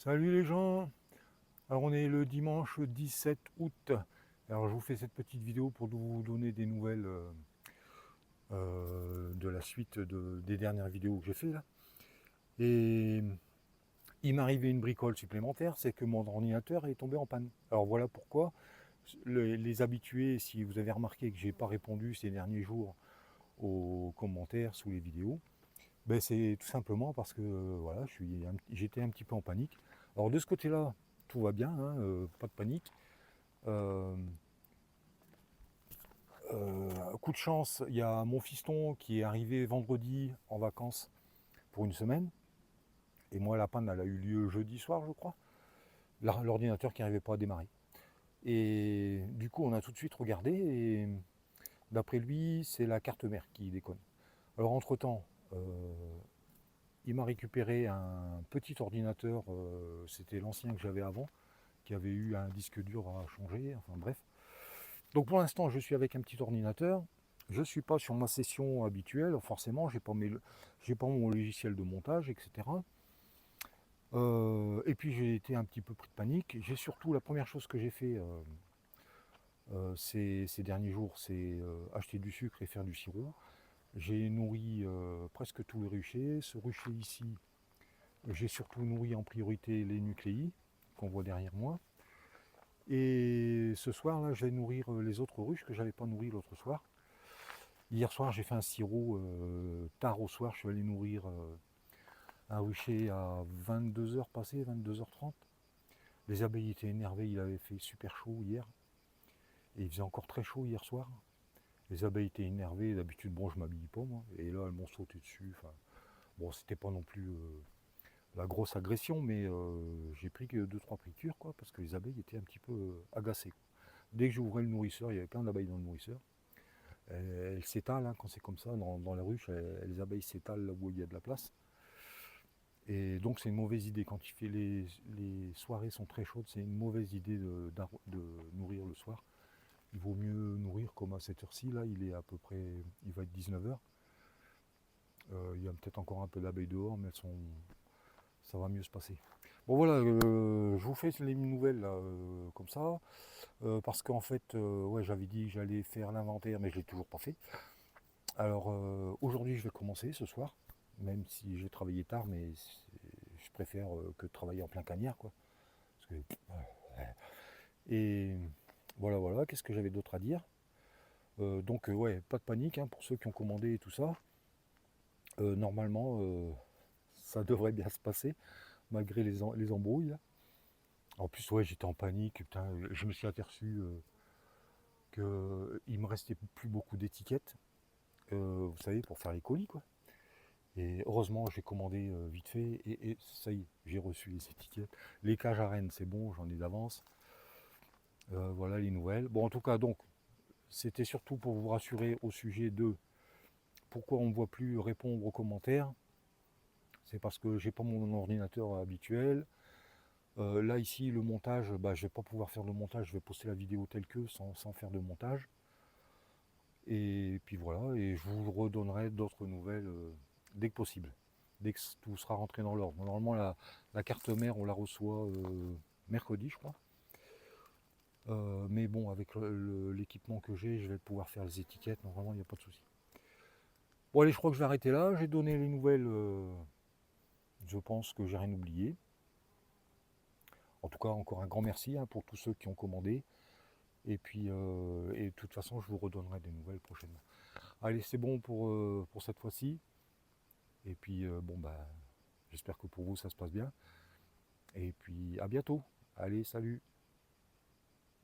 Salut les gens. Alors on est le dimanche 17 août. Alors je vous fais cette petite vidéo pour vous donner des nouvelles de la suite des dernières vidéos que j'ai fait là. Et il m'est arrivé une bricole supplémentaire, c'est que mon ordinateur est tombé en panne. Alors voilà pourquoi. Les habitués, si vous avez remarqué que j'ai pas répondu ces derniers jours aux commentaires sous les vidéos, ben c'est tout simplement parce que voilà, j'étais un petit peu en panique. Alors de ce côté-là, tout va bien, hein, pas de panique. Euh, Coup de chance, il y a mon fiston qui est arrivé vendredi en vacances pour une semaine. Et moi, la panne, elle a eu lieu jeudi soir, je crois. L'ordinateur qui n'arrivait pas à démarrer. Et du coup, on a tout de suite regardé. Et d'après lui, c'est la carte mère qui déconne. Alors, entre-temps, il m'a récupéré un petit ordinateur. C'était l'ancien que j'avais avant, qui avait eu un disque dur à changer. Enfin, bref. Donc, pour l'instant, je suis avec un petit ordinateur. Je ne suis pas sur ma session habituelle, forcément, j'ai pas mon logiciel de montage, etc. Et puis j'ai été un petit peu pris de panique. J'ai surtout, la première chose que j'ai fait ces derniers jours, c'est acheter du sucre et faire du sirop. J'ai nourri presque tous les ruchers. Ce rucher ici, j'ai surtout nourri en priorité les nucléi qu'on voit derrière moi. Et ce soir, là, je vais nourrir les autres ruches que j'avais pas nourries l'autre soir. Hier soir, j'ai fait un sirop tard au soir. Je suis allé nourrir un rucher à 22h passées, 22h30. Les abeilles étaient énervées, il avait fait super chaud hier. Et il faisait encore très chaud hier soir. Les abeilles étaient énervées. D'habitude, bon, je m'habille pas, moi. Et là, elles m'ont sauté dessus. Enfin, bon, c'était pas non plus la grosse agression, mais j'ai pris que 2-3 piqûres, quoi, parce que les abeilles étaient un petit peu agacées. Dès que j'ouvrais le nourrisseur, il y avait plein d'abeilles dans le nourrisseur. Elles s'étalent, hein, quand c'est comme ça, dans la ruche, les abeilles s'étalent là où il y a de la place. Et donc c'est une mauvaise idée. Quand il fait les soirées sont très chaudes, c'est une mauvaise idée de nourrir le soir. Il vaut mieux nourrir comme à cette heure-ci, là, il est à peu près, il va être 19h. Il y a peut-être encore un peu d'abeilles dehors, mais ça va mieux se passer. Bon voilà, je vous fais les nouvelles là, comme ça, parce qu'en fait, ouais, j'avais dit que j'allais faire l'inventaire, mais je l'ai toujours pas fait. Alors aujourd'hui, je vais commencer ce soir, même si j'ai travaillé tard, mais je préfère que de travailler en plein cagnard, quoi. Parce que, et voilà, voilà, qu'est-ce que j'avais d'autre à dire. Donc ouais, pas de panique, hein, pour ceux qui ont commandé et tout ça. Normalement, ça devrait bien se passer, malgré les embrouilles là. En plus, ouais, j'étais en panique, putain, je me suis aperçu qu'il me restait plus beaucoup d'étiquettes, vous savez, pour faire les colis, quoi. Et heureusement, j'ai commandé vite fait, et ça y est, j'ai reçu les étiquettes. Les cages à Rennes, c'est bon, j'en ai d'avance. Voilà les nouvelles. Bon, en tout cas, donc, c'était surtout pour vous rassurer au sujet de pourquoi on ne voit plus répondre aux commentaires. C'est parce que j'ai pas mon ordinateur habituel. Là ici le montage, bah, je vais pas pouvoir faire le montage, je vais poster la vidéo telle que sans faire de montage. Et puis voilà, et je vous redonnerai d'autres nouvelles dès que possible, dès que tout sera rentré dans l'ordre. Normalement la carte mère on la reçoit mercredi je crois. Mais bon, avec l'équipement que j'ai, je vais pouvoir faire les étiquettes, normalement il n'y a pas de souci. Bon allez, je crois que je vais arrêter là, j'ai donné les nouvelles, je pense que j'ai rien oublié. En tout cas, encore un grand merci, hein, pour tous ceux qui ont commandé. Et puis, et de toute façon, je vous redonnerai des nouvelles prochainement. Allez, c'est bon pour cette fois-ci. Et puis, bon, bah, j'espère que pour vous, ça se passe bien. Et puis, à bientôt. Allez, salut.